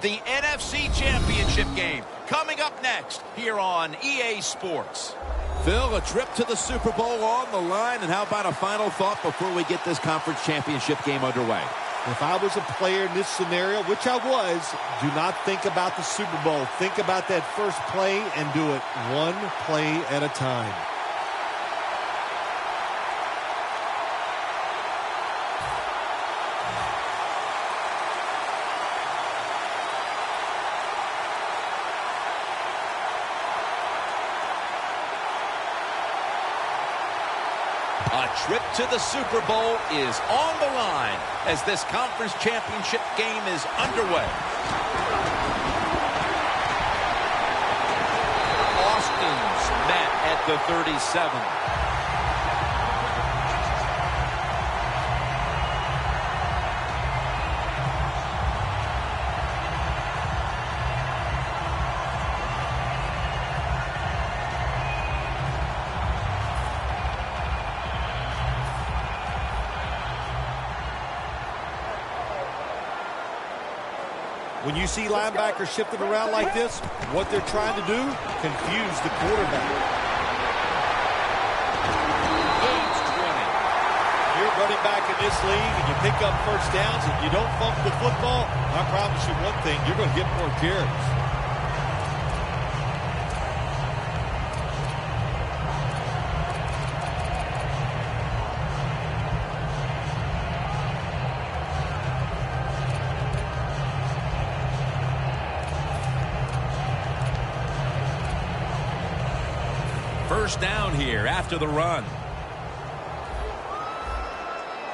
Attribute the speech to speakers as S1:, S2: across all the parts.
S1: The NFC Championship game coming up next here on EA Sports.
S2: Phil, a trip to the Super Bowl on the line, and how about a final thought before we get this conference championship game underway?
S3: If I was a player in this scenario, which I was, do not think about the Super Bowl. Think about that first play and do it one play at a time.
S1: A trip to the Super Bowl is on the line as this conference championship game is underway. Austin's met at the 37.
S3: When you see linebackers shifting around like this, what they're trying to do, confuse the quarterback.
S1: Gains 20.
S3: You're running back in this league and you pick up first downs and you don't fumble the football, I promise you one thing, you're going to get more carries.
S1: First down here after the run.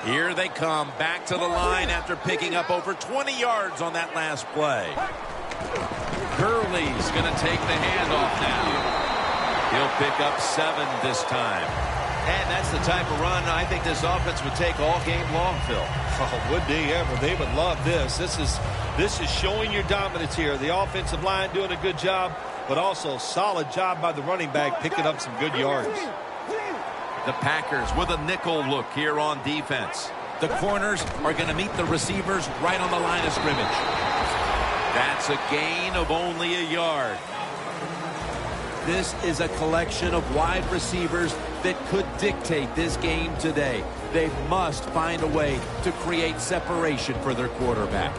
S1: Here they come back to the line after picking up over 20 yards on that last play. Gurley's going to take the handoff now. He'll pick up 7 this time. And that's the type of run I think this offense would take all game long, Phil.
S3: Oh, would they ever? They would love this. This is showing your dominance here. The offensive line doing a good job, but also solid job by the running back picking up some good yards.
S1: The Packers with a nickel look here on defense. The corners are going to meet the receivers right on the line of scrimmage. That's a gain of only a yard. This is a collection of wide receivers that could dictate this game today. They must find a way to create separation for their quarterback.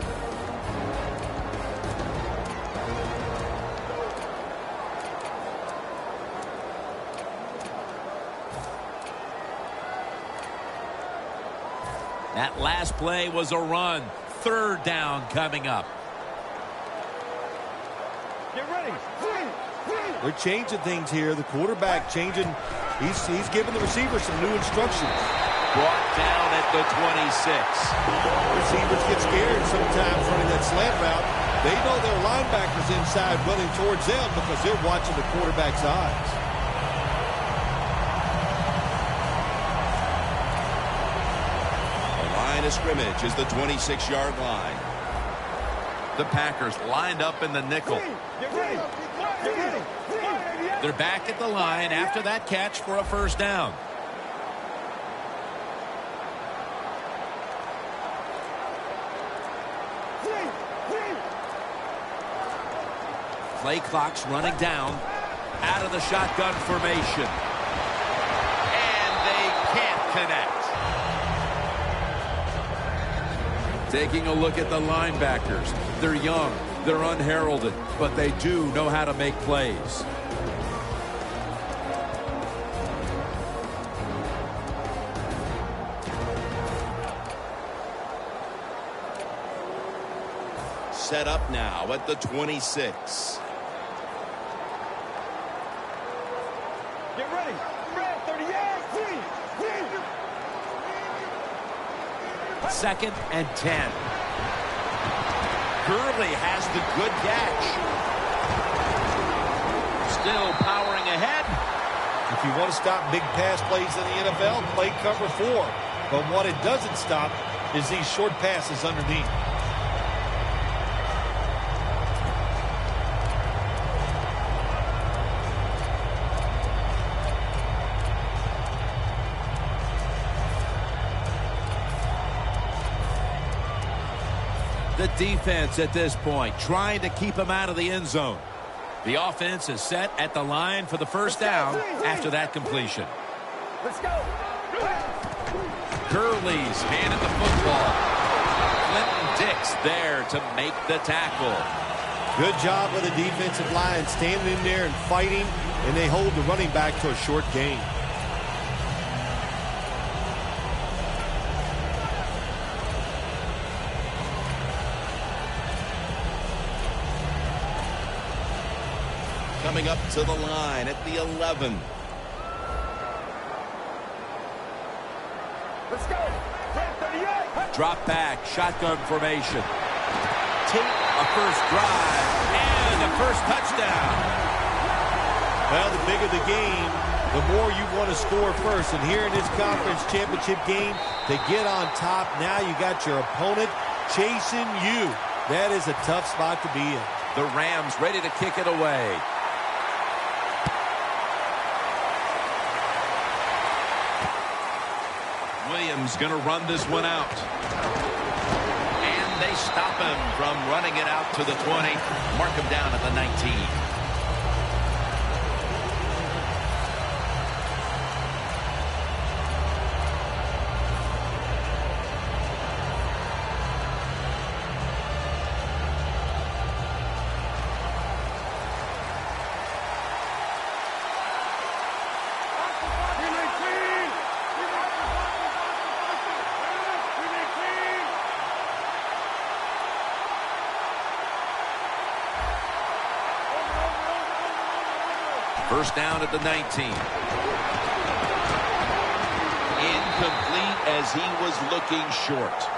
S1: That last play was a run. Third down coming up.
S3: Get ready. They're changing things here. The quarterback changing. He's giving the receiver some new instructions.
S1: Brought down at the 26.
S3: Receivers get scared sometimes running that slant route. They know their linebackers inside running towards them because they're watching the quarterback's eyes.
S2: Line of scrimmage is the 26-yard line.
S1: The Packers lined up in the nickel.
S3: Get ready. Get ready.
S1: They're back at the line after that catch for a first down. Play clock's running down out of the shotgun formation. And they can't connect. Taking a look at the linebackers. They're young, they're unheralded, but they do know how to make plays.
S2: Set up now at the 26.
S3: Get ready. 38.
S1: Second and 10. Gurley has the good catch. Still powering ahead.
S3: If you want to stop big pass plays in the NFL, play cover 4. But what it doesn't stop is these short passes underneath.
S1: The defense at this point trying to keep him out of the end zone. The offense is set at the line for the first down after that completion.
S4: Let's go.
S1: Gurley's handed the football. Clinton Dix there to make the tackle.
S3: Good job with the defensive line standing in there and fighting, and they hold the running back to a short gain.
S2: Coming up to the line at the 11.
S4: Let's go.
S1: Drop back, shotgun formation. Take a first drive and a first touchdown.
S3: Well, the bigger the game, the more you want to score first. And here in this conference championship game, to get on top, now you got your opponent chasing you. That is a tough spot to be in.
S1: The Rams ready to kick it away. Williams going to run this one out. And they stop him from running it out to the 20. Mark him down at the 19. First down at the 19. Incomplete as he was looking short.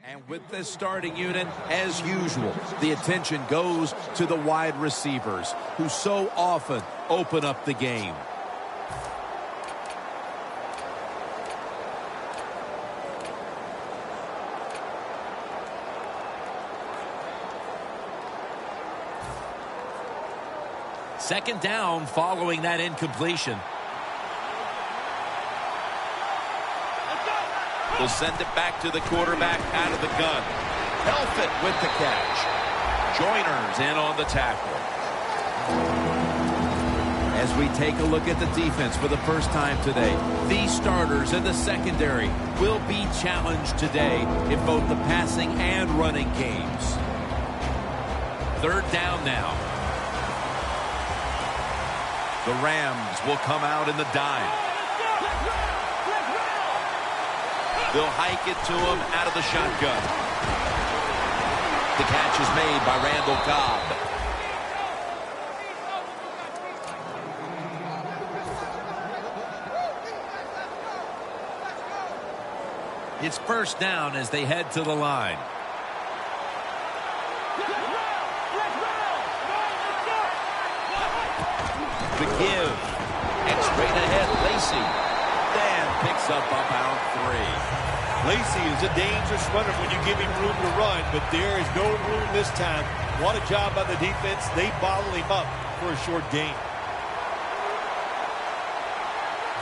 S1: And with this starting unit, as usual, the attention goes to the wide receivers who so often open up the game. Second down following that incompletion. Will send it back to the quarterback out of the gun. Helfet with the catch. Joyner's in on the tackle. As we take a look at the defense for the first time today, these starters in the secondary will be challenged today in both the passing and running games. Third down now. The Rams will come out in the dime. They'll hike it to him out of the shotgun. The catch is made by Randall Cobb. It's first down as they head to the line. The give. And straight ahead, Lacey. Dan picks up about 3.
S3: Lacey is a dangerous runner when you give him room to run, but there is no room this time. What a job by the defense. They bottle him up for a short gain.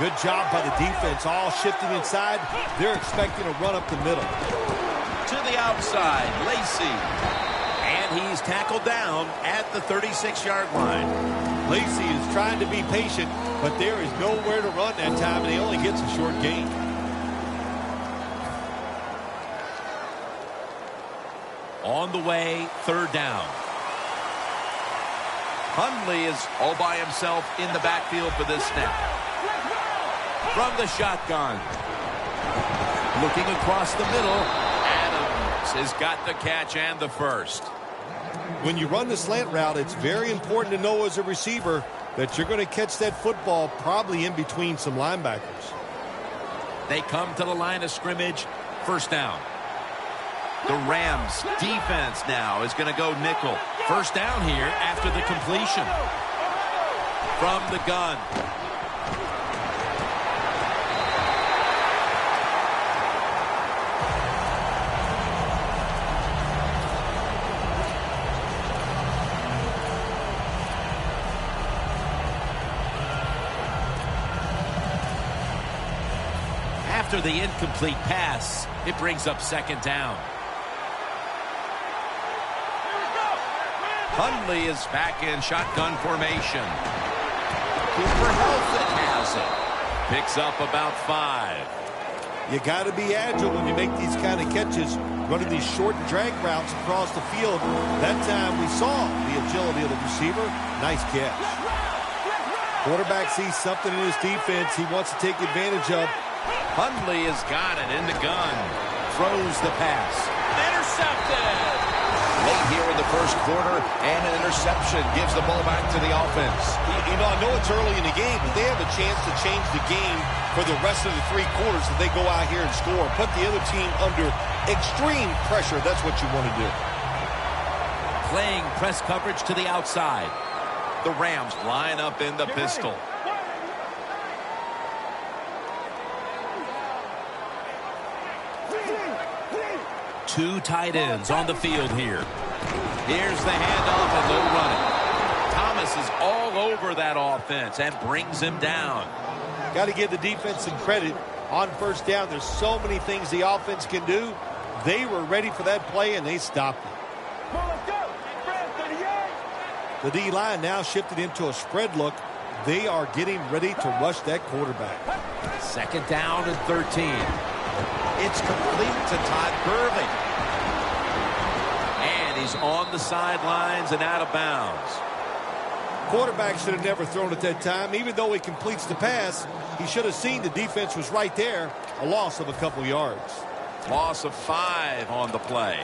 S3: Good job by the defense, all shifting inside. They're expecting a run up the middle.
S1: To the outside, Lacey. And he's tackled down at the 36-yard line.
S3: Lacey is trying to be patient, but there is nowhere to run that time, and he only gets a short gain.
S1: On the way, third down. Hundley is all by himself in the backfield for this snap. From the shotgun. Looking across the middle, Adams has got the catch and the first.
S3: When you run the slant route, it's very important to know as a receiver that you're going to catch that football probably in between some linebackers.
S1: They come to the line of scrimmage, first down. The Rams defense now is going to go nickel. First down here after the completion. From the gun. After the incomplete pass, it brings up second down. Hundley is back in shotgun formation. Cooper Helfrich has it. Picks up about 5.
S3: You got to be agile when you make these kind of catches, running these short drag routes across the field. That time we saw the agility of the receiver. Nice catch. Quarterback sees something in his defense he wants to take advantage of.
S1: Hundley has got it in the gun. Throws the pass. Intercepted! Late here in the first quarter, and an interception gives the ball back to the offense.
S3: You know, I know it's early in the game, but they have a chance to change the game for the rest of the 3 quarters if they go out here and score. Put the other team under extreme pressure. That's what you want to do.
S1: Playing press coverage to the outside. The Rams line up in the pistol. Two tight ends on the field here. Here's the handoff and no running. Thomas is all over that offense and brings him down.
S3: Got to give the defense some credit on first down. There's so many things the offense can do. They were ready for that play and they stopped it. The D-line now shifted into a spread look. They are getting ready to rush that quarterback.
S1: Second down and 13. It's complete to Todd Gurley. And he's on the sidelines and out of bounds.
S3: Quarterback should have never thrown it that time. Even though he completes the pass, he should have seen the defense was right there. A loss of a couple yards.
S1: Loss of 5 on the play.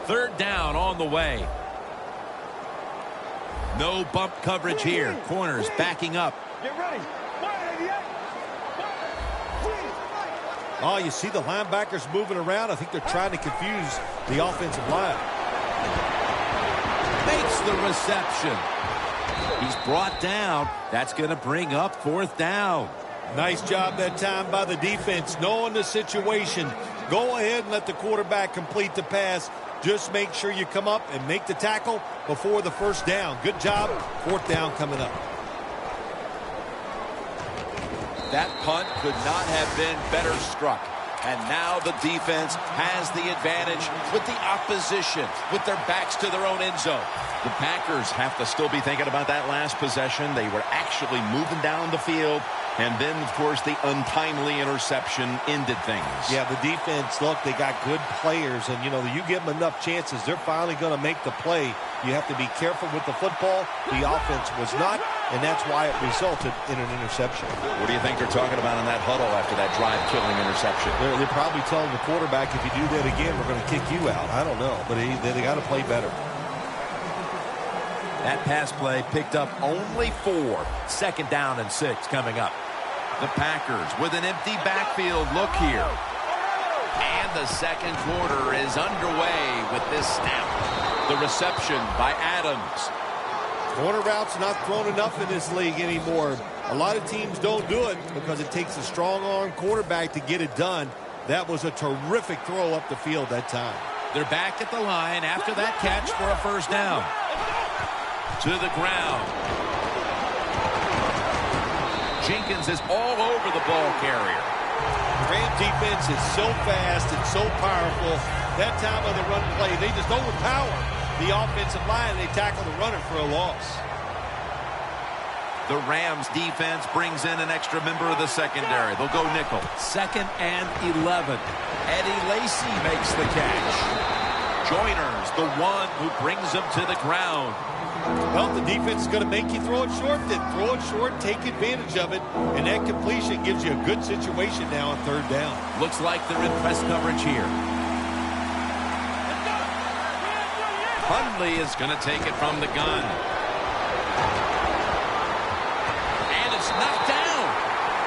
S1: Third down on the way. No bump coverage here. Corners backing up.
S4: Get ready.
S3: Oh, you see the linebackers moving around. I think they're trying to confuse the offensive line.
S1: Makes the reception. He's brought down. That's going to bring up fourth down.
S3: Nice job that time by the defense, knowing the situation. Go ahead and let the quarterback complete the pass. Just make sure you come up and make the tackle before the first down. Good job. Fourth down coming up.
S1: That punt could not have been better struck. And now the defense has the advantage with the opposition, with their backs to their own end zone. The Packers have to still be thinking about that last possession. They were actually moving down the field. And then, of course, the untimely interception ended things.
S3: Yeah, the defense, look, they got good players. And, you know, you give them enough chances, they're finally going to make the play. You have to be careful with the football. The offense was not, and that's why it resulted in an interception.
S1: What do you think they're talking about in that huddle after that drive-killing interception?
S3: They're probably telling the quarterback, if you do that again, we're going to kick you out. I don't know, but they got to play better.
S1: That pass play picked up only 4. Second down and 6 coming up. The Packers with an empty backfield look here. And the second quarter is underway with this snap. The reception by Adams.
S3: Corner routes not thrown enough in this league anymore. A lot of teams don't do it because it takes a strong arm quarterback to get it done. That was a terrific throw up the field that time.
S1: They're back at the line after that catch for a first down. To the ground. Jenkins is all over the ball carrier.
S3: Ram defense is so fast and so powerful. That time of the run play, they just overpower the offensive line. They tackle the runner for a loss.
S1: The Rams defense brings in an extra member of the secondary. They'll go nickel. Second and 11. Eddie Lacy makes the catch. Joyner's the one who brings him to the ground.
S3: Well, the defense is going to make you throw it short, then throw it short, take advantage of it, and that completion gives you a good situation now on third down.
S1: Looks like they're in press coverage here. Hundley is going to take it from the gun. And it's knocked down.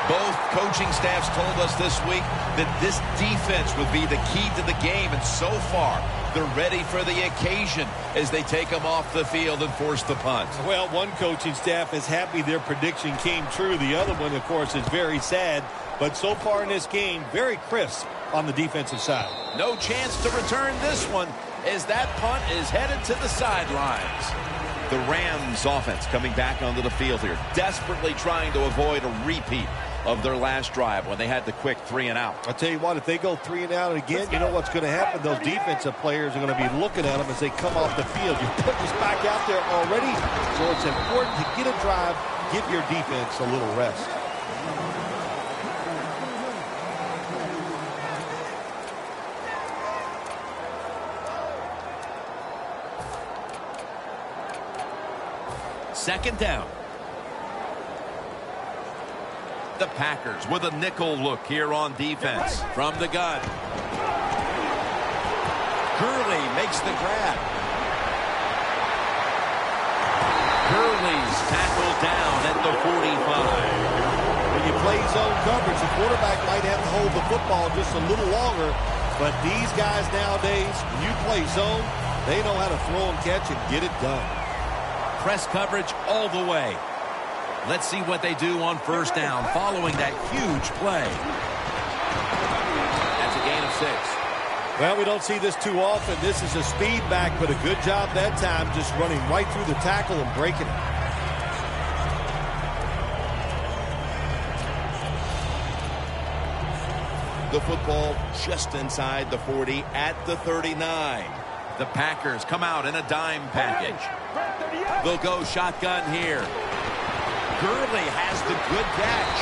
S1: Both coaching staffs told us this week that this defense would be the key to the game, and so far they're ready for the occasion as they take them off the field and force the punt.
S3: Well, one coaching staff is happy their prediction came true. The other one, of course, is very sad. But so far in this game, very crisp on the defensive side.
S1: No chance to return this one as that punt is headed to the sidelines. The Rams offense coming back onto the field here, desperately trying to avoid a repeat of their last drive when they had the quick 3-and-out.
S3: I'll tell you what, if they go 3-and-out again, you know what's going to happen? Those defensive players are going to be looking at them as they come off the field. You're putting this back out there already, so it's important to get a drive, give your defense a little rest.
S1: Second down. The Packers with a nickel look here on defense from the gun. Gurley makes the grab. Gurley's tackled down at the 45.
S3: When you play zone coverage, the quarterback might have to hold the football just a little longer, but these guys nowadays, when you play zone, they know how to throw and catch and get it done.
S1: Press coverage all the way. Let's see what they do on first down following that huge play. That's a gain of 6.
S3: Well, we don't see this too often. This is a speed back, but a good job that time just running right through the tackle and breaking it.
S2: The football just inside the 40 at the 39.
S1: The Packers come out in a dime package. They'll go shotgun here. Gurley has the good catch.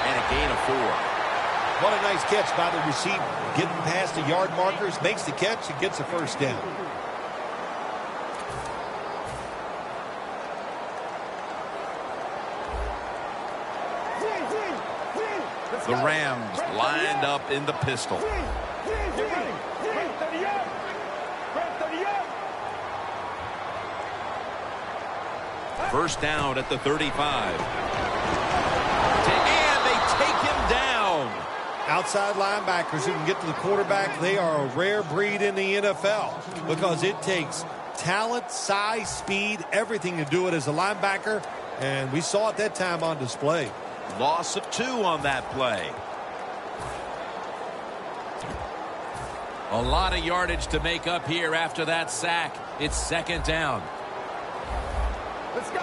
S1: And a gain of 4.
S3: What a nice catch by the receiver. Getting past the yard markers, makes the catch, and gets a first down.
S1: The Rams lined up in the pistol. First down at the 35. And they take him down.
S3: Outside linebackers who can get to the quarterback, they are a rare breed in the NFL because it takes talent, size, speed, everything to do it as a linebacker, and we saw it that time on display.
S1: Loss of 2 on that play. A lot of yardage to make up here after that sack. It's second down.
S4: Let's go.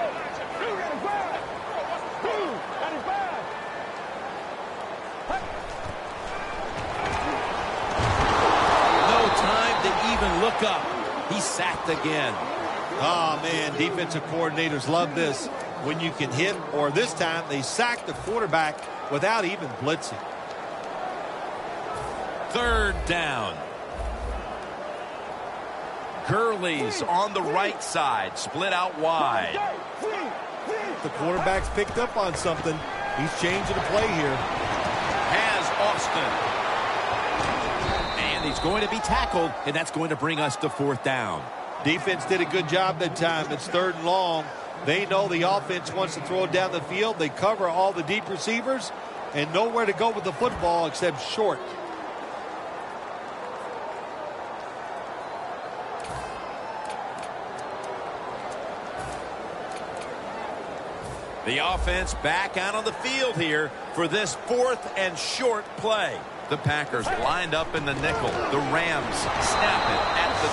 S1: No time to even look up. He's sacked again.
S3: Oh, man, defensive coordinators love this. When you can hit, or this time they sack the quarterback without even blitzing.
S1: Third down. Gurley's on the right side, split out wide.
S3: The quarterback's picked up on something. He's changing the play here.
S1: Has Austin. And he's going to be tackled, and that's going to bring us to fourth down.
S3: Defense did a good job that time. It's third and long. They know the offense wants to throw it down the field. They cover all the deep receivers and nowhere to go with the football except short.
S1: The offense back out on the field here for this fourth and short play. The Packers lined up in the nickel. The Rams snap it at the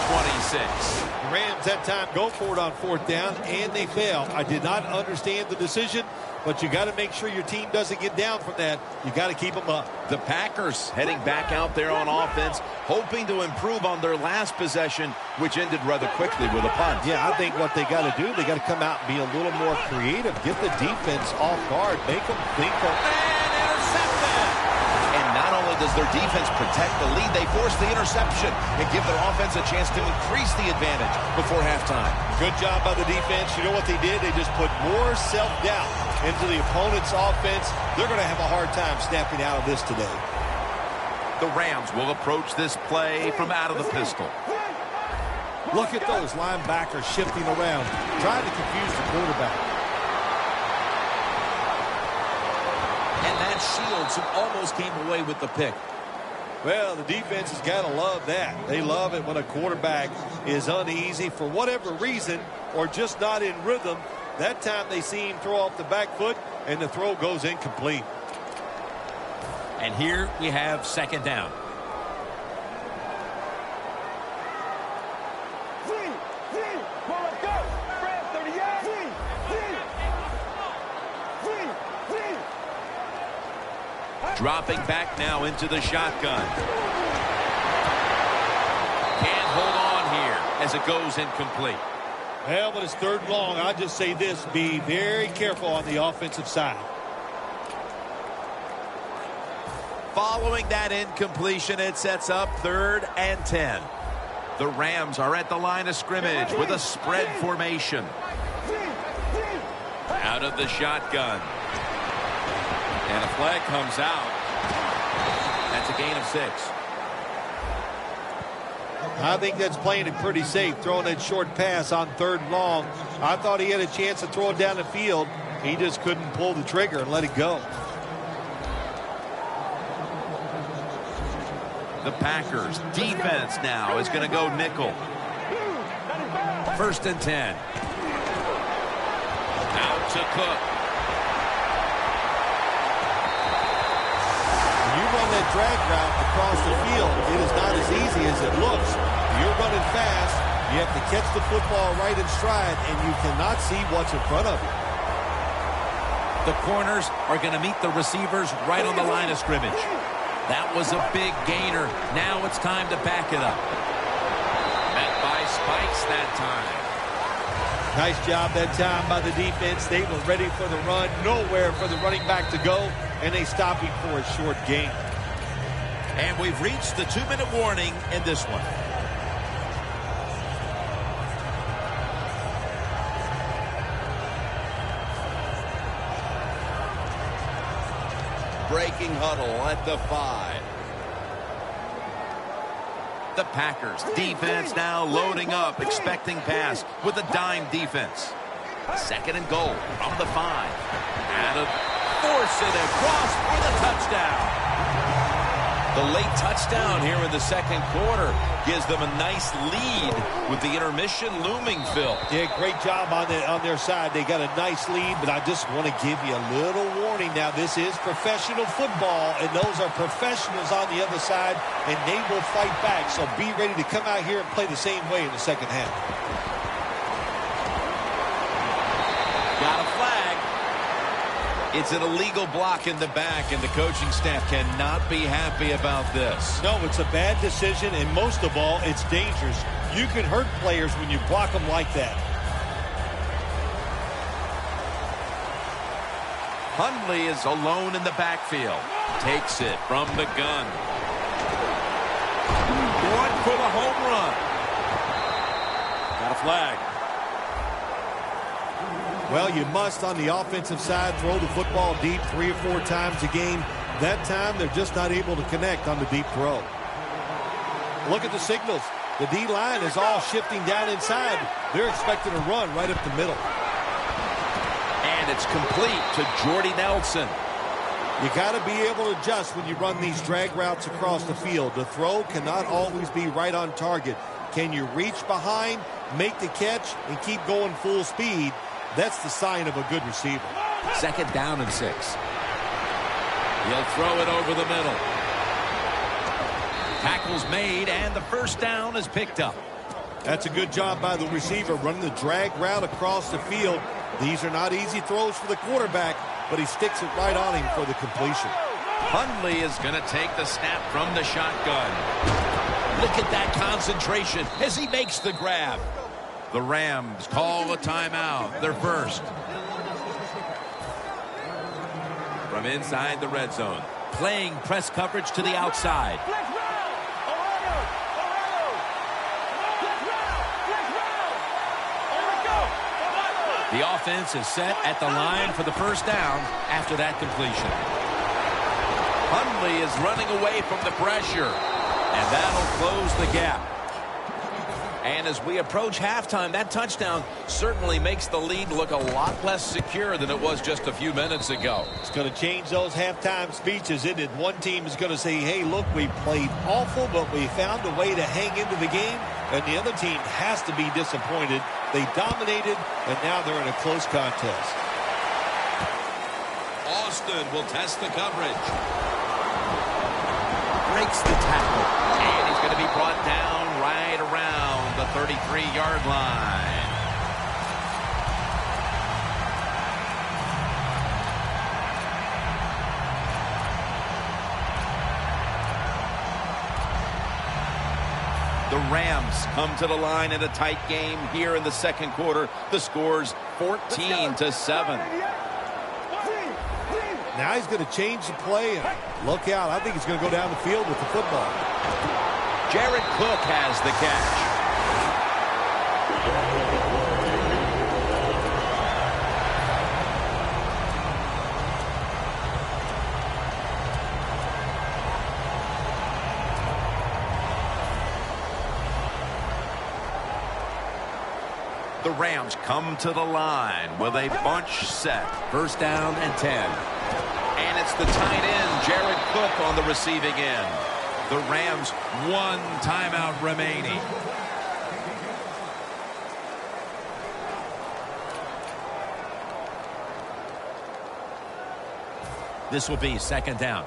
S1: 26.
S3: The Rams that time go for it on fourth down, and they fail. I did not understand the decision, but you got to make sure your team doesn't get down from that. You got to keep them up.
S1: The Packers heading back out there on offense, hoping to improve on their last possession, which ended rather quickly with a punt.
S3: Yeah, I think what they got to do, they got to come out and be a little more creative. Get the defense off guard. Make them think of...
S1: And intercepted! And not only
S2: does their defense protect the lead? They force the interception and give their offense a chance to increase the advantage before halftime.
S3: Good job by the defense. You know what they did? They just put more self-doubt into the opponent's offense. They're going to have a hard time snapping out of this today.
S1: The Rams will approach this play from out of the pistol.
S3: Look at those linebackers shifting around, trying to confuse the quarterback.
S2: And that shields who almost came away with the pick.
S3: Well, the defense has got to love that. They love it when a quarterback is uneasy for whatever reason or just not in rhythm. That time they see him throw off the back foot, and the throw goes incomplete.
S1: And here we have second down. Dropping back now into the shotgun. Can't hold on here as it goes incomplete.
S3: Well, when it's third and long, I'll just say this. Be very careful on the offensive side.
S1: Following that incompletion, it sets up 3rd and 10. The Rams are at the line of scrimmage with a spread formation. Out of the shotgun. And a flag comes out. That's a gain of 6.
S3: I think that's playing it pretty safe, throwing that short pass on 3rd and long. I thought he had a chance to throw it down the field. He just couldn't pull the trigger and let it go.
S1: The Packers defense now is going to go nickel. 1st and 10. Out to Cook.
S3: That drag route across the field, it is not as easy as it looks. You're running fast. You have to catch the football right in stride, and you cannot see what's in front of you.
S1: The corners are going to meet the receivers right on the line of scrimmage. That was a big gainer. Now it's time to back it up. Met by spikes that time.
S3: Nice job that time by the defense. They were ready for the run. Nowhere for the running back to go, and they stopped him for a short gain.
S2: And we've reached the 2-minute warning in this one. Breaking huddle at the 5.
S1: The Packers defense now loading up, expecting pass with a dime defense. 2nd and goal from the 5. Adam force it across for the touchdown. The late touchdown here in the 2nd quarter gives them a nice lead with the intermission looming, Phil.
S3: Yeah, great job on their side. They got a nice lead, but I just want to give you a little warning now. This is professional football, and those are professionals on the other side, and they will fight back. So be ready to come out here and play the same way in the second half.
S1: Got a flag. It's an illegal block in the back, and the coaching staff cannot be happy about this.
S3: No, it's a bad decision, and most of all, it's dangerous. You can hurt players when you block them like that.
S1: Hundley is alone in the backfield. Takes it from the gun. Going for the home run. Got a flag.
S3: Well, you must, on the offensive side, throw the football deep 3 or 4 times a game. That time, they're just not able to connect on the deep throw. Look at the signals. The D-line is all shifting down inside. They're expecting a run right up the middle.
S1: And it's complete to Jordy Nelson.
S3: You got to be able to adjust when you run these drag routes across the field. The throw cannot always be right on target. Can you reach behind, make the catch, and keep going full speed? That's the sign of a good receiver.
S1: 2nd down and 6. He'll throw it over the middle. Tackle's made, and the 1st down is picked up.
S3: That's a good job by the receiver, running the drag route across the field. These are not easy throws for the quarterback, but he sticks it right on him for the completion.
S1: Hundley is going to take the snap from the shotgun. Look at that concentration as he makes the grab. The Rams call a timeout, their first. From inside the red zone, playing press coverage to the outside. The offense is set at the line for the first down after that completion. Hundley is running away from the pressure, and that'll close the gap. And as we approach halftime, that touchdown certainly makes the lead look a lot less secure than it was just a few minutes ago.
S3: It's going to change those halftime speeches, isn't it? One team is going to say, hey, look, we played awful, but we found a way to hang into the game. And the other team has to be disappointed. They dominated, and now they're in a close contest.
S1: Austin will test the coverage. Breaks the tackle. And he's going to be brought down right around the 33-yard line. The Rams come to the line in a tight game here in the second quarter. The score's 14-7.
S3: Now he's going to change the play, and look out. I think he's going to go down the field with the football.
S1: Jared Cook has the catch. The Rams come to the line with a bunch set. First down and 10. And it's the tight end, Jared Cook, on the receiving end. The Rams, one timeout remaining. This will be second down.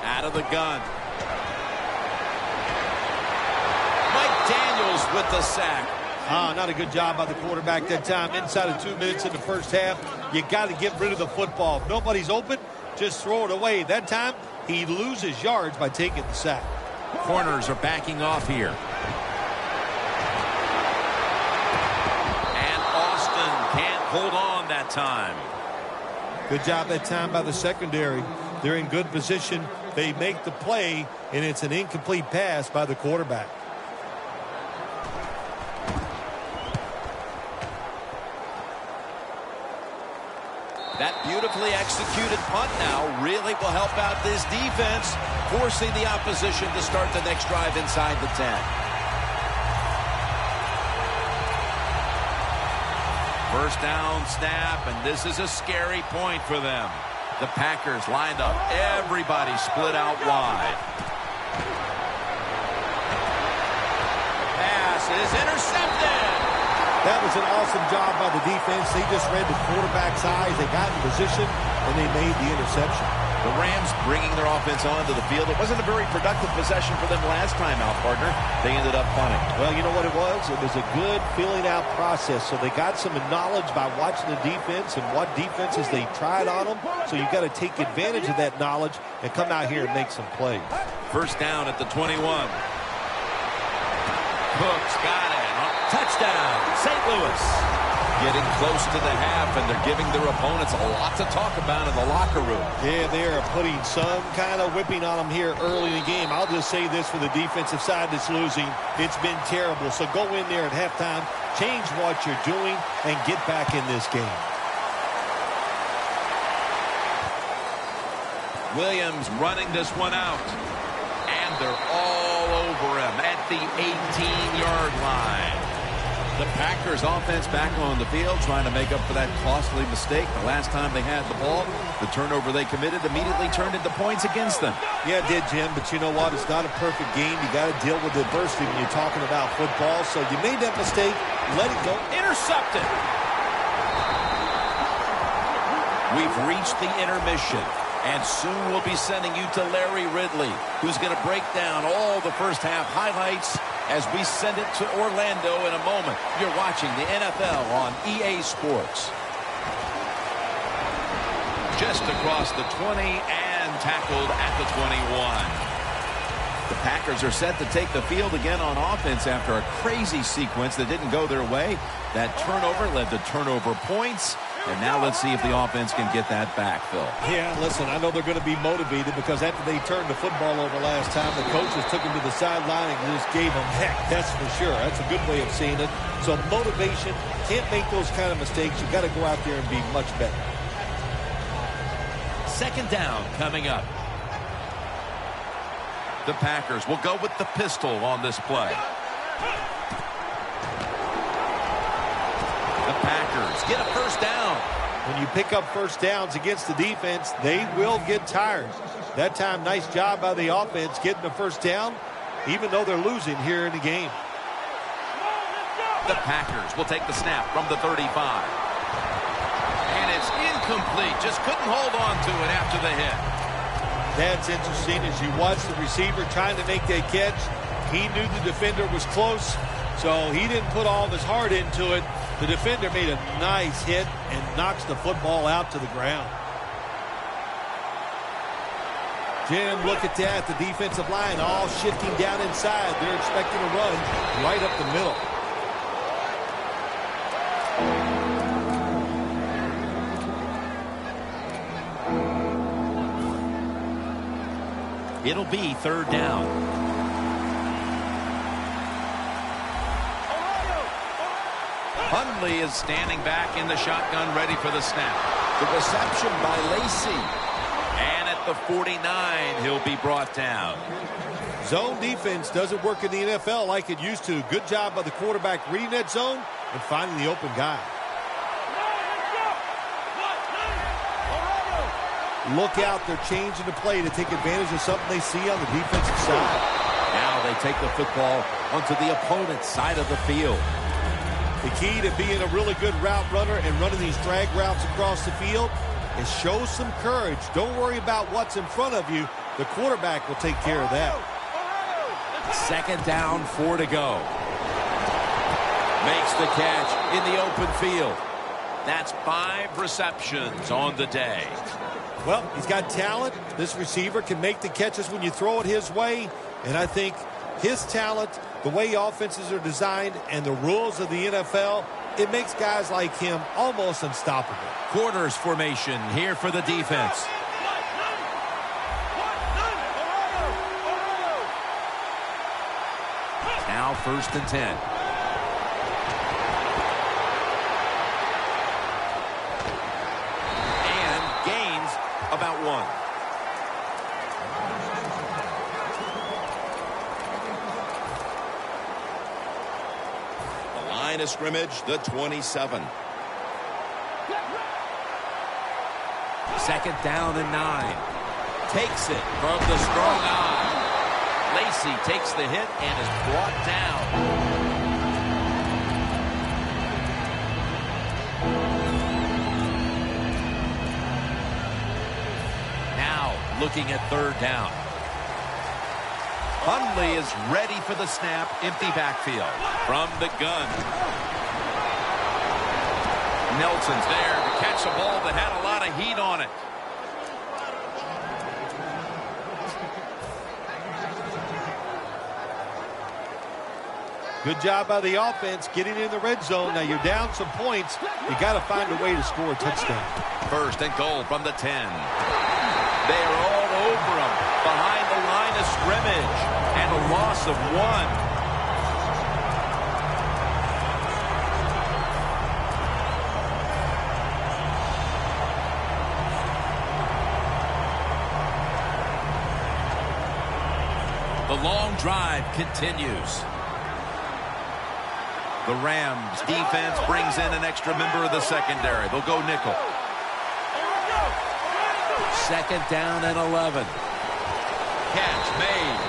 S1: Out of the gun. Mike Daniels with the sack.
S3: Not a good job by the quarterback that time. Inside of 2 minutes in the first half, you got to get rid of the football. If nobody's open, just throw it away. That time, he loses yards by taking the sack.
S1: Corners are backing off here. And Austin can't hold on that time.
S3: Good job that time by the secondary. They're in good position. They make the play, and it's an incomplete pass by the quarterback.
S1: That beautifully executed punt now really will help out this defense, forcing the opposition to start the next drive inside the 10. First down snap, and this is a scary point for them. The Packers lined up. Everybody split out wide. Pass is intercepted.
S3: That was an awesome job by the defense. They just read the quarterback's eyes. They got in position, and they made the interception.
S1: The Rams bringing their offense onto the field. It wasn't a very productive possession for them last time out, partner. They ended up punting.
S3: Well, you know what it was? It was a good filling out process. So they got some knowledge by watching the defense and what defenses they tried on them. So you got to take advantage of that knowledge and come out here and make some plays.
S1: First down at the 21. Cook's got it. Touchdown, St. Louis. Getting close to the half, and they're giving their opponents a lot to talk about in the locker room.
S3: Yeah, they are putting some kind of whipping on them here early in the game. I'll just say this for the defensive side that's losing. It's been terrible. So go in there at halftime, change what you're doing, and get back in this game.
S1: Williams running this one out. And they're all over him at the 18-yard line. The Packers offense back on the field trying to make up for that costly mistake. The last time they had the ball, the turnover they committed immediately turned into points against them.
S3: Yeah, it did, Jim, but you know what? It's not a perfect game. You got to deal with adversity when you're talking about football. So you made that mistake. Let it go.
S1: Intercepted. We've reached the intermission. And soon we'll be sending you to Larry Ridley, who's going to break down all the first half highlights as we send it to Orlando in a moment. You're watching the NFL on EA Sports. just across the 20 and tackled at the 21.
S2: The Packers are set to take the field again on offense after a crazy sequence that didn't go their way. That turnover led to turnover points. And now let's see if the offense can get that back, Phil.
S3: Yeah, listen, I know they're going to be motivated because after they turned the football over last time, the coaches took him to the sideline and just gave him heck. That's for sure. That's a good way of seeing it. So motivation, can't make those kind of mistakes. You've got to go out there and be much better.
S1: Second down coming up. The Packers will go with the pistol on this play. The Packers get a first down.
S3: When you pick up first downs against the defense, they will get tired. That time, nice job by the offense getting the first down, even though they're losing here in the game.
S1: The Packers will take the snap from the 35. And it's incomplete. Just couldn't hold on to it after the hit.
S3: That's interesting. As you watch the receiver trying to make that catch, he knew the defender was close, so he didn't put all of his heart into it. The defender made a nice hit and knocks the football out to the ground. Jim, look at that. The defensive line all shifting down inside. They're expecting a run right up the middle.
S1: It'll be third down. Hundley is standing back in the shotgun, ready for the snap.
S2: The reception by Lacy.
S1: And at the 49, he'll be brought down.
S3: Zone defense doesn't work in the NFL like it used to. Good job by the quarterback reading that zone and finding the open guy. Look out, they're changing the play to take advantage of something they see on the defensive side.
S2: Now they take the football onto the opponent's side of the field.
S3: The key to being a really good route runner and running these drag routes across the field is show some courage. Don't worry about what's in front of you. The quarterback will take care of that.
S2: Second down, 4 to go. Makes the catch in the open field.
S1: That's 5 receptions on the day.
S3: Well, he's got talent. This receiver can make the catches when you throw it his way. And I think his talent, the way offenses are designed, and the rules of the NFL, it makes guys like him almost unstoppable.
S1: Quarters formation here for the defense. Now 1st and 10. About 1.
S2: The line of scrimmage, the 27.
S1: Second down and 9. Takes it from the strong eye. Lacy takes the hit and is brought down. Looking at third down. Hundley is ready for the snap. Empty backfield from the gun. Nelson's there to catch a ball that had a lot of heat on it.
S3: Good job by the offense getting in the red zone. Now you're down some points. You got to find a way to score a touchdown.
S1: 1st and goal from the 10. They are all over him behind the line of scrimmage, and a loss of 1. The long drive continues. The Rams defense brings in an extra member of the secondary. They'll go nickel. Second down and 11. Catch made.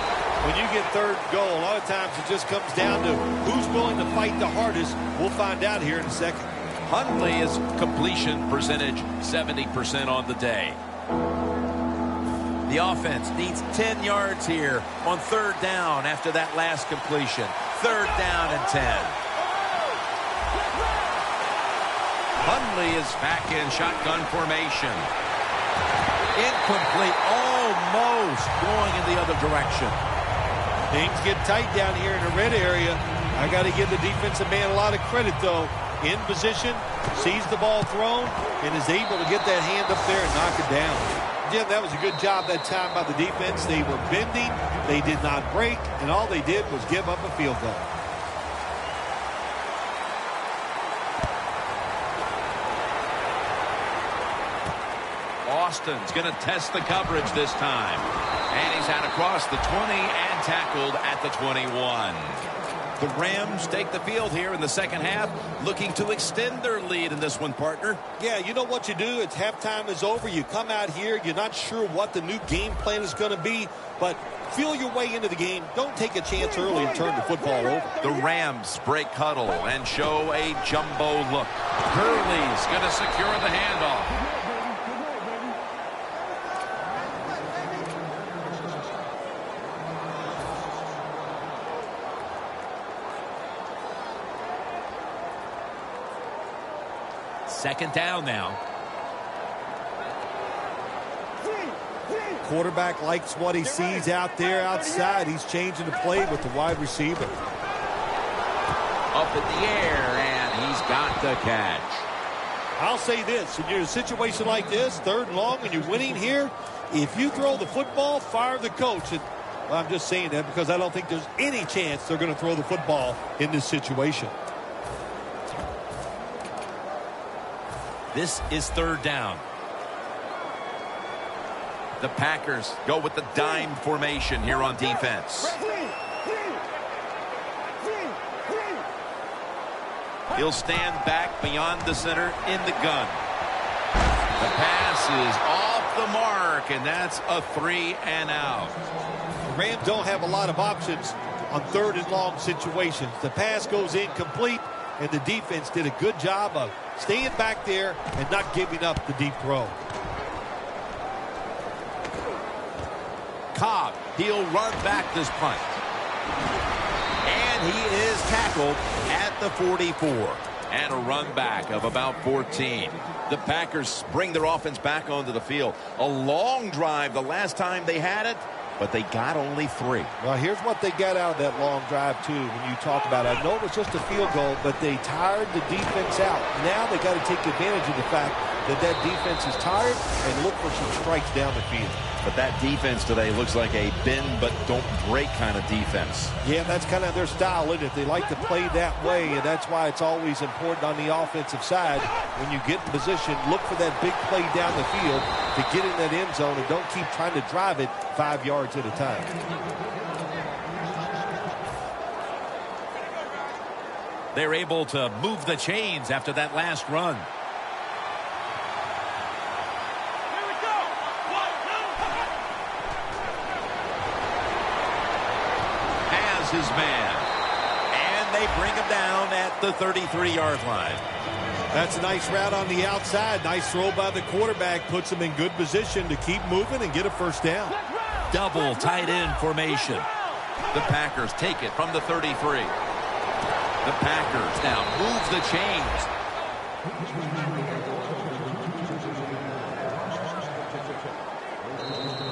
S3: When you get third goal, a lot of times it just comes down to who's willing to fight the hardest. We'll find out here in a second.
S1: Hundley's completion percentage, 70% on the day. The offense needs 10 yards here on third down after that last completion. Third down and 10. Hundley is back in shotgun formation. Incomplete, almost going in the other direction.
S3: Things get tight down here in the red area. I got to give the defensive man a lot of credit, though. In position, sees the ball thrown, and is able to get that hand up there and knock it down. Jim, that was a good job that time by the defense. They were bending, they did not break, and all they did was give up a field goal.
S1: Austin's going to test the coverage this time. And he's out across the 20 and tackled at the 21. The Rams take the field here in the second half, looking to extend their lead in this one, partner.
S3: Yeah, you know what you do? It's halftime is over. You come out here. You're not sure what the new game plan is going to be, but feel your way into the game. Don't take a chance early and turn the football over.
S1: The Rams break huddle and show a jumbo look. Gurley's going to secure the handoff. Second down now.
S3: Quarterback likes what he sees out there outside. He's changing the play with the wide receiver.
S1: Up in the air, and he's got the catch.
S3: I'll say this. If you're in a situation like this, 3rd and long, and you're winning here, if you throw the football, fire the coach. And, well, I'm just saying that because I don't think there's any chance they're going to throw the football in this situation.
S1: This is 3rd down. The Packers go with the dime formation here on defense. He'll stand back beyond the center in the gun. The pass is off the mark, and that's a 3 and out.
S3: The Rams don't have a lot of options on 3rd and long situations. The pass goes incomplete, and the defense did a good job of staying back there and not giving up the deep throw.
S1: Cobb, he'll run back this punt. And he is tackled at the 44. And a run back of about 14. The Packers bring their offense back onto the field. A long drive the last time they had it, but they got only 3.
S3: Well, here's what they got out of that long drive, too, when you talk about it. I know it was just a field goal, but they tired the defense out. Now they got to take advantage of the fact that that defense is tired and look for some strikes down the field.
S2: But that defense today looks like a bend but don't break kind of defense.
S3: Yeah, that's kind of their style, isn't it? They like to play that way, and that's why it's always important on the offensive side. When you get in position, look for that big play down the field to get in that end zone, and don't keep trying to drive it 5 yards at a time.
S1: They're able to move the chains after that last run. His man, and they bring him down at the 33-yard line.
S3: That's a nice route on the outside. Nice throw by the quarterback. Puts him in good position to keep moving and get a first down.
S1: Double tight end formation. The Packers take it from the 33. The Packers now move the chains.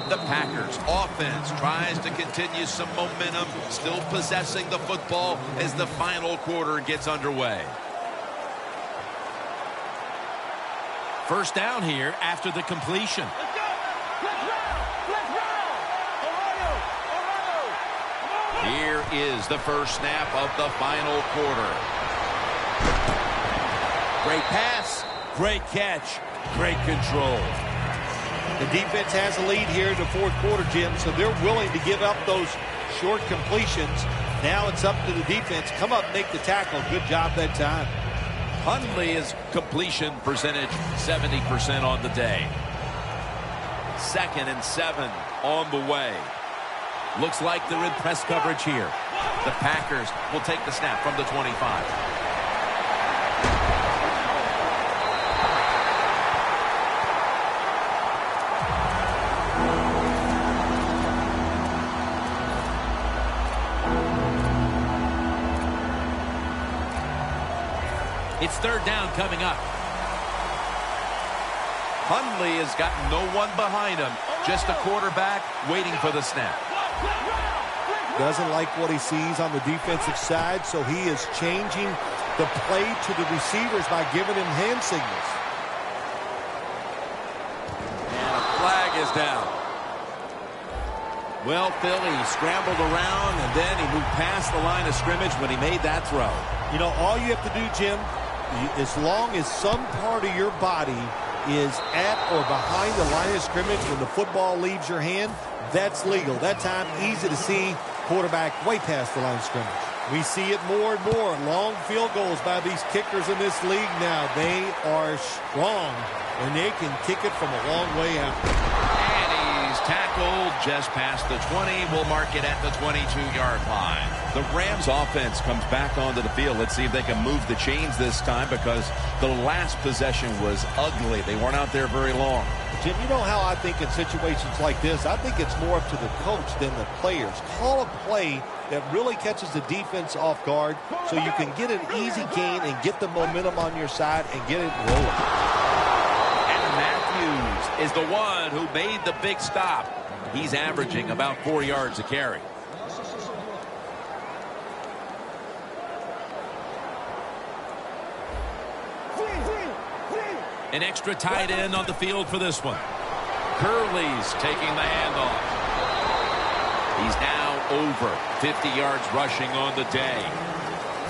S1: The Packers offense tries to continue some momentum, still possessing the football as the final quarter gets underway. First down here after the completion. Here is the first snap of the final quarter. Great pass, great catch, great control.
S3: The defense has a lead here in the 4th quarter, Jim, so they're willing to give up those short completions. Now it's up to the defense. Come up, make the tackle. Good job that time.
S1: Hundley's completion percentage 70% on the day. 2nd and 7 on the way. Looks like they're in press coverage here. The Packers will take the snap from the 25. It's 3rd down coming up. Hundley has got no one behind him. Just a quarterback waiting for the snap.
S3: Doesn't like what he sees on the defensive side, so he is changing the play to the receivers by giving him hand signals.
S1: And a flag is down. Well, Phil, he scrambled around, and then he moved past the line of scrimmage when he made that throw.
S3: You know, all you have to do, Jim, as long as some part of your body is at or behind the line of scrimmage when the football leaves your hand, that's legal. That time, easy to see quarterback way past the line of scrimmage. We see it more and more. Long field goals by these kickers in this league now. They are strong, and they can kick it from a long way out.
S1: And he's tackled just past the 20. We'll mark it at the 22-yard line.
S2: The Rams offense comes back onto the field. Let's see if they can move the chains this time, because the last possession was ugly. They weren't out there very long.
S3: Jim, you know how I think in situations like this, I think it's more up to the coach than the players. Call a play that really catches the defense off guard so you can get an easy gain and get the momentum on your side and get it rolling.
S1: And Matthews is the one who made the big stop. He's averaging about 4 yards a carry. An extra tight end on the field for this one. Curley's taking the handoff. He's now over 50 yards rushing on the day.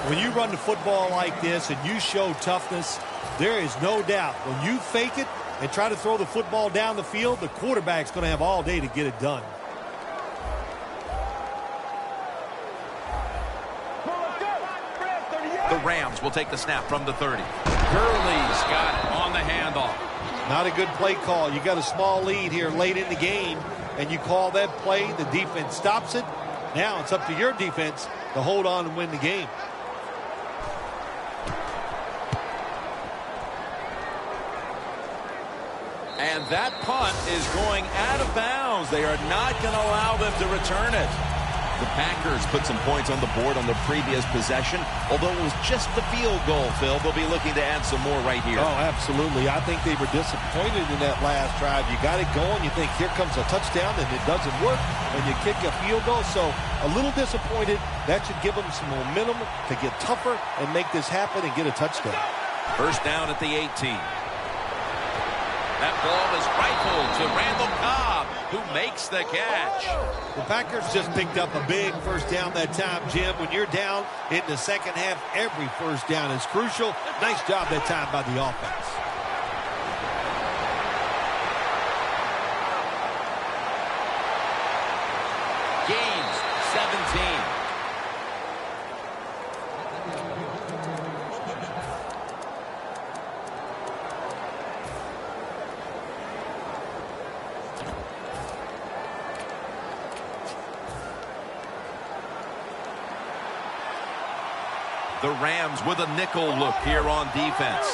S3: When you run the football like this and you show toughness, there is no doubt when you fake it and try to throw the football down the field, the quarterback's going to have all day to get it done.
S1: The Rams will take the snap from the 30. Curley's got it on the handoff.
S3: Not a good play call. You got a small lead here late in the game, and you call that play. The defense stops it. Now it's up to your defense to hold on and win the game.
S2: And that punt is going out of bounds. They are not going to allow them to return it. The Packers put some points on the board on the previous possession. Although it was just the field goal, Phil, they'll be looking to add some more right here.
S3: Oh, absolutely. I think they were disappointed in that last drive. You got it going. You think here comes a touchdown, and it doesn't work, and you kick a field goal. So a little disappointed. That should give them some momentum to get tougher and make this happen and get a touchdown.
S1: First down at the 18. That ball is rifled to Randall Cobb, who makes the catch.
S3: The Packers just picked up a big first down that time, Jim. When you're down in the second half, every first down is crucial. Nice job that time by the offense.
S1: Gains 17. The Rams with a nickel look here on defense.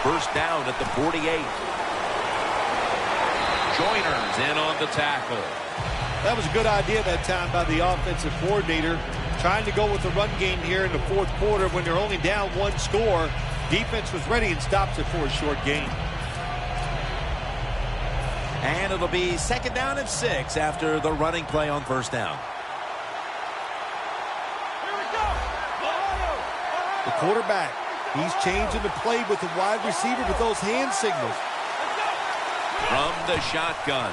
S1: First down at the 48. Joyner's in on the tackle.
S3: That was a good idea that time by the offensive coordinator. Trying to go with the run game here in the fourth quarter when they're only down one score. Defense was ready and stops it for a short gain.
S2: And it'll be second down and 6 after the running play on first down.
S3: The quarterback, he's changing the play with the wide receiver with those hand signals.
S1: From the shotgun.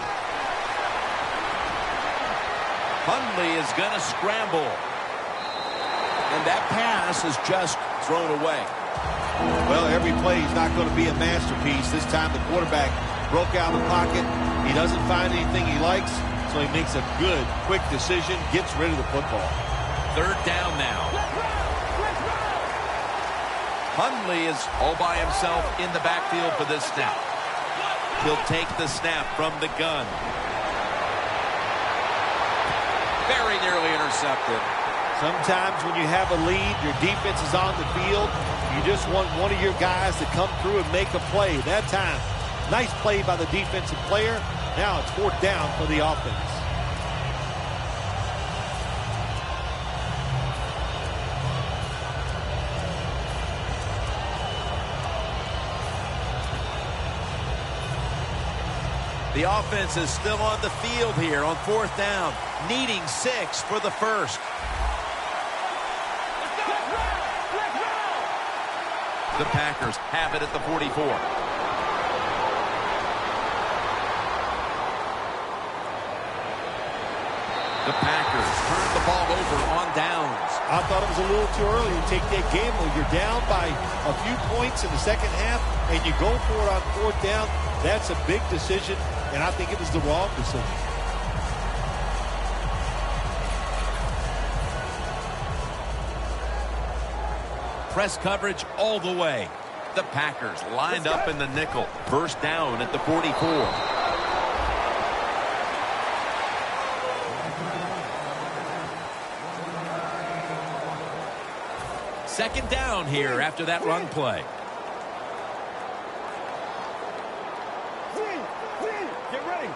S1: Hundley is going to scramble.
S2: And that pass is just thrown away.
S3: Well, every play is not going to be a masterpiece. This time the quarterback broke out of the pocket. He doesn't find anything he likes, so he makes a good, quick decision, gets rid of the football.
S1: Third down now. Hundley is all by himself in the backfield for this snap. He'll take the snap from the gun. Very nearly intercepted.
S3: Sometimes when you have a lead, your defense is on the field. You just want one of your guys to come through and make a play. That time, nice play by the defensive player. Now it's fourth down for the offense.
S1: The offense is still on the field here on 4th down, needing 6 for the first. The Packers have it at the 44. The Packers turn the ball over on downs.
S3: I thought it was a little too early to take that gamble. You're down by a few points in the second half, and you go for it on 4th down. That's a big decision, and I think it was the wrong decision.
S1: Press coverage all the way. The Packers lined up in the nickel. First down at the 44. Second down here after that run play.
S4: Get ready.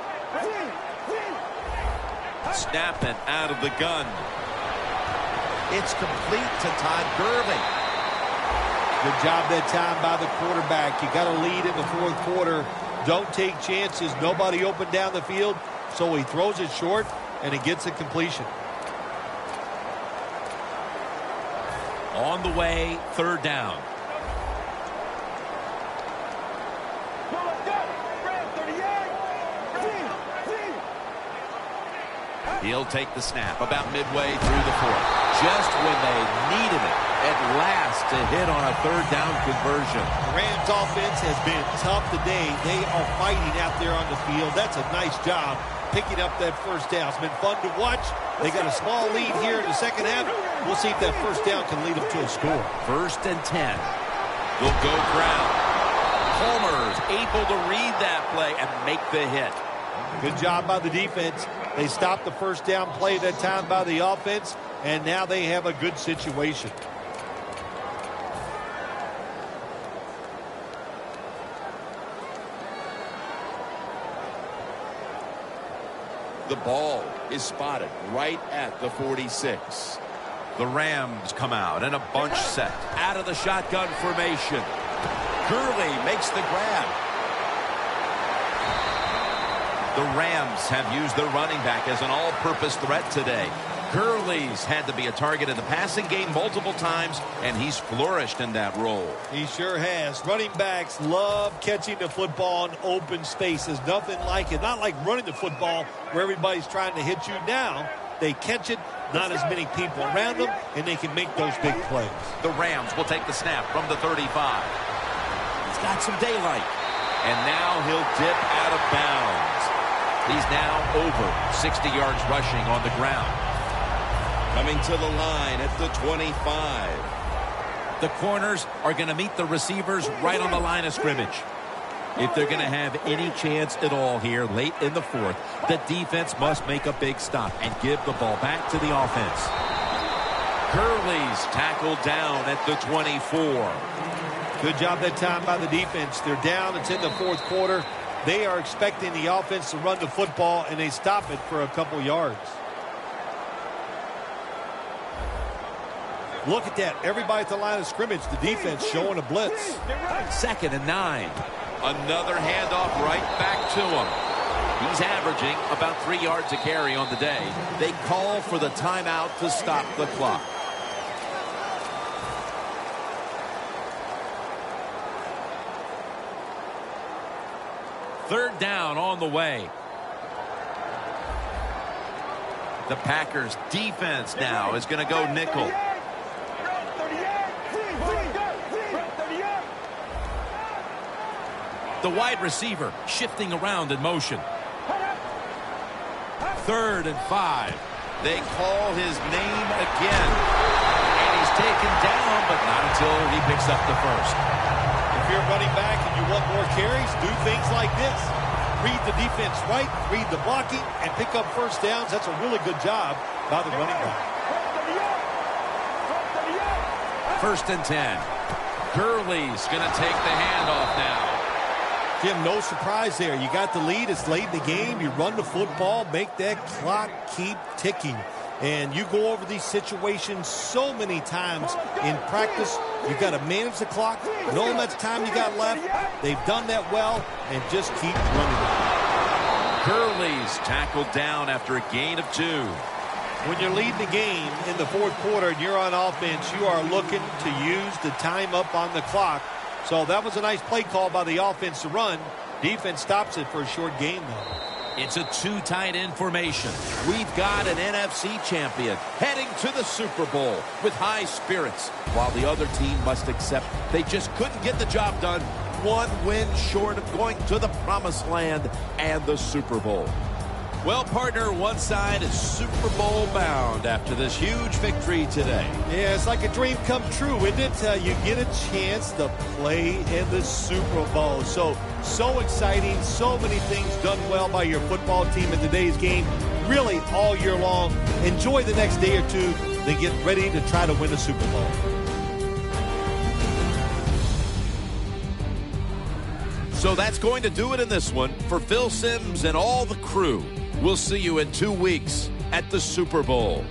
S1: Snapping out of the gun. It's complete to Todd Gurley.
S3: Good job that time by the quarterback. You got a lead in the 4th quarter. Don't take chances. Nobody open down the field, so he throws it short, and he gets a completion.
S1: On the way, 3rd down. He'll take the snap about midway through the 4th. Just when they needed it at last to hit on a 3rd down conversion.
S3: The Rams offense has been tough today. They are fighting out there on the field. That's a nice job picking up that first down. It's been fun to watch. They got a small lead here in the second half. We'll see if that first down can lead them to a score.
S1: 1st and 10. They'll go ground. Palmer's able to read that play and make the hit.
S3: Good job by the defense. They stopped the first down play that time by the offense, and now they have a good situation.
S2: The ball is spotted right at the 46.
S1: The Rams come out in a bunch set. Out of the shotgun formation. Gurley makes the grab. The Rams have used their running back as an all-purpose threat today. Gurley's had to be a target in the passing game multiple times, and he's flourished in that role.
S3: He sure has. Running backs love catching the football in open spaces. Nothing like it. Not like running the football where everybody's trying to hit you down. They catch it, not as many people around them, and they can make those big plays.
S1: The Rams will take the snap from the 35. He's got some daylight. And now he'll dip out of bounds. He's now over 60 yards rushing on the ground.
S2: Coming to the line at the 25.
S1: The corners are going to meet the receivers right on the line of scrimmage. If they're going to have any chance at all here late in the 4th, the defense must make a big stop and give the ball back to the offense. Gurley's tackled down at the 24.
S3: Good job that time by the defense. They're down. It's in the 4th quarter. They are expecting the offense to run the football, and they stop it for a couple yards. Look at that. Everybody at the line of scrimmage, the defense showing a blitz.
S1: 2nd and 9.
S2: Another handoff right back to him.
S1: He's averaging about 3 yards a carry on the day. They call for the timeout to stop the clock. Third down on the way. The Packers defense now is going to go nickel. The wide receiver shifting around in motion. 3rd and 5.
S2: They call his name again. And he's taken down, but not until he picks up the first.
S3: If you're running back and you want more carries, do things like this. Read the defense right, read the blocking, and pick up first downs. That's a really good job by the running back.
S1: 1st and 10. Gurley's going to take the handoff now.
S3: Jim, no surprise there. You got the lead. It's late in the game. You run the football, make that clock keep ticking. And you go over these situations so many times in practice. You've got to manage the clock, know how much time you got left. They've done that well, and just keep running it.
S1: Gurley's tackled down after a gain of 2.
S3: When you're leading the game in the fourth quarter and you're on offense, you are looking to use the time up on the clock. So that was a nice play call by the offense to run. Defense stops it for a short gain, though.
S1: It's a 2 tight end formation. We've got an NFC champion heading to the Super Bowl with high spirits, while the other team must accept they just couldn't get the job done. 1 win short of going to the promised land and the Super Bowl. Well, partner, one side is Super Bowl bound after this huge victory today.
S3: Yeah, it's like a dream come true, isn't it? You get a chance to play in the Super Bowl. So exciting. So many things done well by your football team in today's game. Really all year long. Enjoy the next day or two. Then get ready to try to win the Super Bowl.
S1: So that's going to do it in this one. For Phil Simms and all the crew, we'll see you in 2 weeks at the Super Bowl.